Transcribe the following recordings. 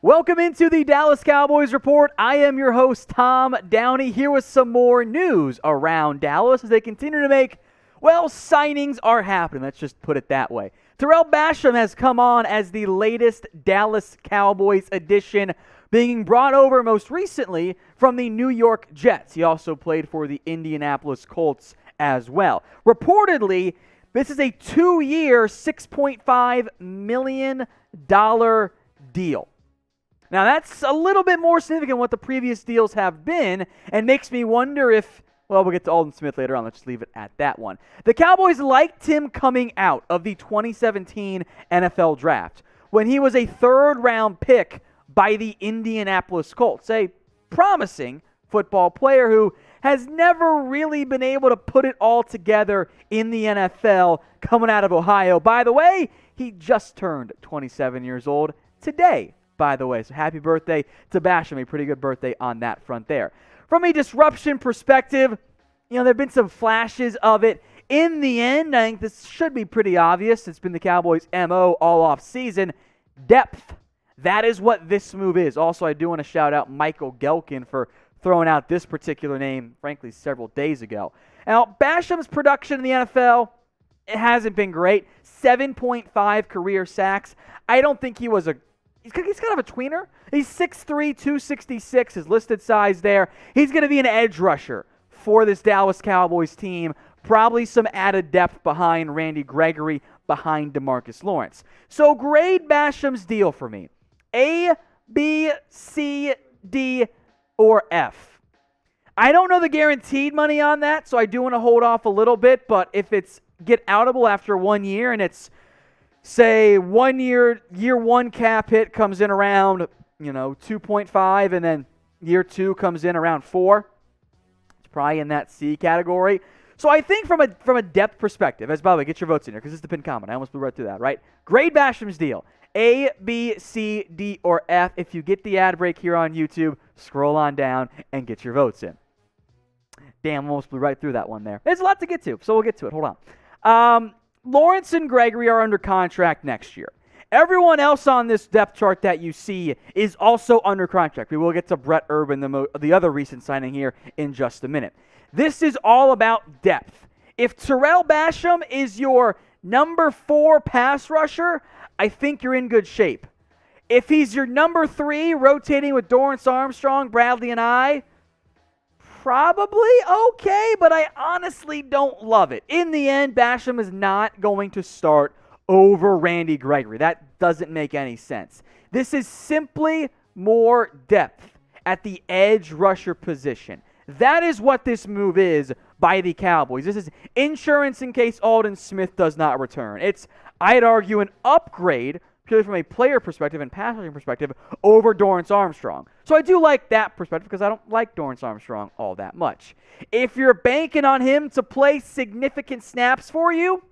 Welcome into the Dallas Cowboys Report. I am your host, Tom Downey, here with some more news around Dallas as they continue to make, signings are happening. Let's just put it that way. Tarell Basham has come on as the latest Dallas Cowboys addition, being brought over most recently from the New York Jets. He also played for the Indianapolis Colts as well. Reportedly, this is a 2-year, $6.5 million deal. Now, that's a little bit more significant than what the previous deals have been, and makes me wonder if, we'll get to ALDON Smith later on. Let's just leave it at that one. The Cowboys liked him coming out of the 2017 NFL Draft when he was a third-round pick by the Indianapolis Colts, a promising football player who has never really been able to put it all together in the NFL coming out of Ohio. By the way, he just turned 27 years old today, by the way. So happy birthday to Basham. A pretty good birthday on that front there. From a disruption perspective, there have been some flashes of it. In the end, I think this should be pretty obvious. It's been the Cowboys' MO all off season. Depth. That is what this move is. Also, I do want to shout out Michael Gelkin for throwing out this particular name, frankly, several days ago. Now, Basham's production in the NFL, it hasn't been great. 7.5 career sacks. I don't think he was he's kind of a tweener. He's 6'3", 266, his listed size there. He's going to be an edge rusher for this Dallas Cowboys team. Probably some added depth behind Randy Gregory, behind DeMarcus Lawrence. So grade Basham's deal for me. A, B, C, D, or F. I don't know the guaranteed money on that, so I do want to hold off a little bit, but if it's get outable after 1 year and it's, say, 1 year, year one cap hit comes in around, 2.5, and then year two comes in around 4, it's probably in that C category. So I think from a depth perspective, by the way, get your votes in here because it's the pinned comment. I almost blew right through that, right? Grade Basham's deal. A, B, C, D, or F. If you get the ad break here on YouTube, scroll on down and get your votes in. Damn, almost blew right through that one there. There's a lot to get to, so we'll get to it. Hold on. Lawrence and Gregory are under contract next year. Everyone else on this depth chart that you see is also under contract. We will get to Brent Urban, the other recent signing here, in just a minute. This is all about depth. If Tarell Basham is your number 4 pass rusher, I think you're in good shape. If he's your number 3, rotating with Dorrance Armstrong, Bradley, and I, probably okay, but I honestly don't love it. In the end, Basham is not going to start over Randy Gregory. That doesn't make any sense. This is simply more depth at the edge rusher position. That is what this move is by the Cowboys. This is insurance in case ALDON Smith does not return. It's, I'd argue, an upgrade, purely from a player perspective and pass rushing perspective, over Dorrance Armstrong. So I do like that perspective because I don't like Dorrance Armstrong all that much. If you're banking on him to play significant snaps for you,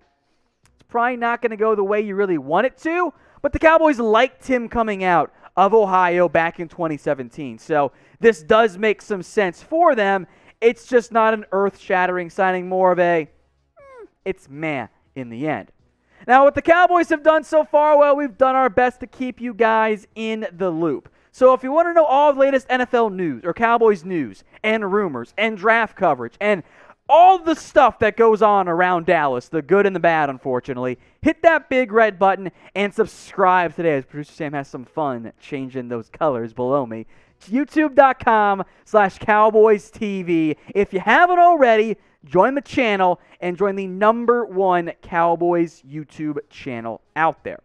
it's probably not going to go the way you really want it to, but the Cowboys liked him coming out of Ohio back in 2017. So this does make some sense for them. It's just not an earth-shattering signing, more of a, it's meh in the end. Now, what the Cowboys have done so far, we've done our best to keep you guys in the loop. So if you want to know all the latest NFL news or Cowboys news and rumors and draft coverage and all the stuff that goes on around Dallas, the good and the bad, unfortunately, hit that big red button and subscribe today as producer Sam has some fun changing those colors below me. It's youtube.com/CowboysTV. If you haven't already, join the channel and join the #1 Cowboys YouTube channel out there.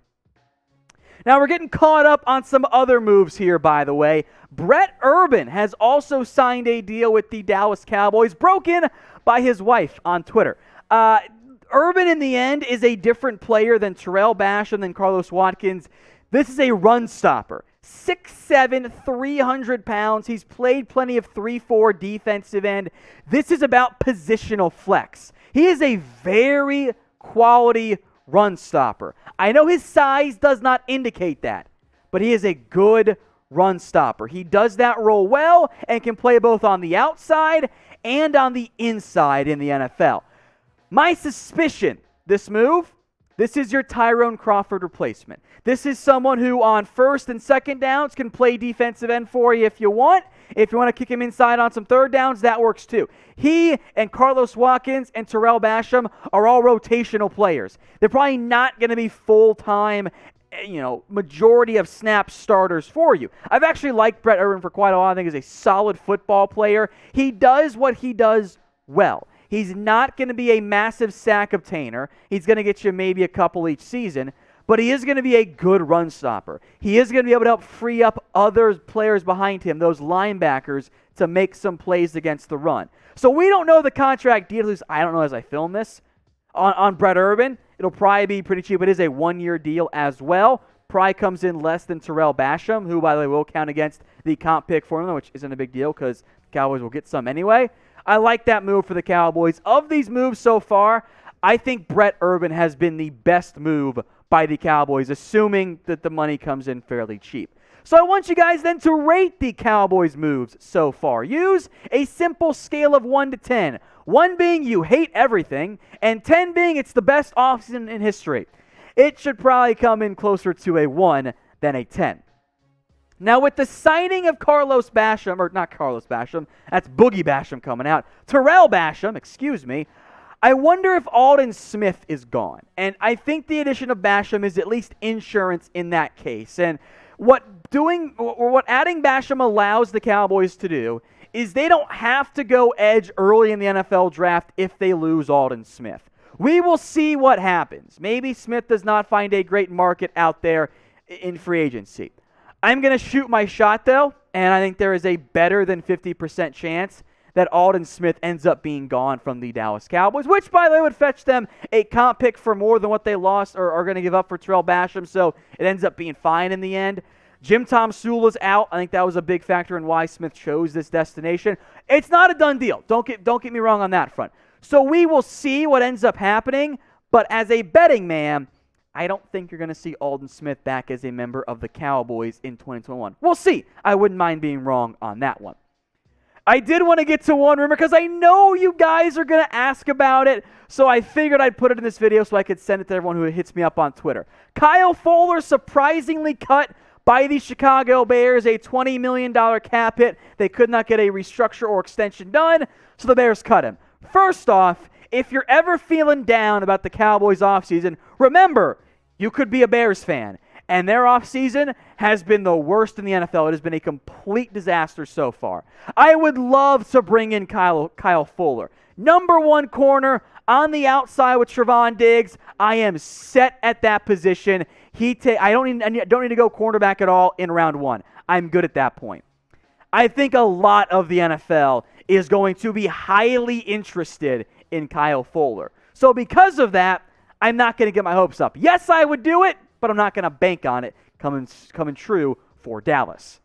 Now, we're getting caught up on some other moves here, by the way. Brent Urban has also signed a deal with the Dallas Cowboys, broken by his wife on Twitter. Urban, in the end, is a different player than Tarell Basham, than Carlos Watkins. This is a run stopper. 6'7", 300 pounds. He's played plenty of 3-4 defensive end. This is about positional flex. He is a very quality run stopper. I know his size does not indicate that, but he is a good run stopper. He does that role well and can play both on the outside and on the inside in the NFL. My suspicion, this move, This is your Tyrone Crawford replacement. This is someone who on first and second downs can play defensive end for you if you want. If you want to kick him inside on some third downs, that works too. He and Carlos Watkins and Tarell Basham are all rotational players. They're probably not going to be full-time, majority of snap starters for you. I've actually liked Brent Urban for quite a while. I think he's a solid football player. He does what he does well. He's not going to be a massive sack obtainer. He's going to get you maybe a couple each season, but he is going to be a good run stopper. He is going to be able to help free up other players behind him, those linebackers, to make some plays against the run. So we don't know the contract deal, at least I don't know as I film this, on Brent Urban. It'll probably be pretty cheap. It is a one-year deal as well. Probably comes in less than Tarell Basham, who, by the way, will count against the comp pick formula, which isn't a big deal because the Cowboys will get some anyway. I like that move for the Cowboys. Of these moves so far, I think Brent Urban has been the best move by the Cowboys, assuming that the money comes in fairly cheap. So I want you guys then to rate the Cowboys' moves so far. Use a simple scale of 1 to 10. 1 being you hate everything, and 10 being it's the best offseason in history. It should probably come in closer to a 1 than a 10. Now, with the signing of Carlos Basham, or not Carlos Basham, that's Boogie Basham coming out, Tarell Basham, I wonder if ALDON Smith is gone. And I think the addition of Basham is at least insurance in that case. And what adding Basham allows the Cowboys to do is they don't have to go edge early in the NFL draft if they lose ALDON Smith. We will see what happens. Maybe Smith does not find a great market out there in free agency. I'm going to shoot my shot, though, and I think there is a better than 50% chance that ALDON Smith ends up being gone from the Dallas Cowboys, which, by the way, would fetch them a comp pick for more than what they lost or are going to give up for Tarell Basham, so it ends up being fine in the end. Jim Tom Sula's out. I think that was a big factor in why Smith chose this destination. It's not a done deal. Don't get me wrong on that front. So we will see what ends up happening, but as a betting man, I don't think you're going to see ALDON Smith back as a member of the Cowboys in 2021. We'll see. I wouldn't mind being wrong on that one. I did want to get to one rumor because I know you guys are going to ask about it, so I figured I'd put it in this video so I could send it to everyone who hits me up on Twitter. Kyle Fuller surprisingly cut by the Chicago Bears, a $20 million cap hit. They could not get a restructure or extension done, so the Bears cut him. First off, if you're ever feeling down about the Cowboys offseason, remember, you could be a Bears fan, and their offseason has been the worst in the NFL. It has been a complete disaster so far. I would love to bring in Kyle Fuller. Number 1 corner on the outside with Trevon Diggs. I am set at that position. I don't need to go cornerback at all in round 1. I'm good at that point. I think a lot of the NFL is going to be highly interested in Kyle Fuller. So because of that, I'm not going to get my hopes up. Yes, I would do it, but I'm not going to bank on it coming true for Dallas.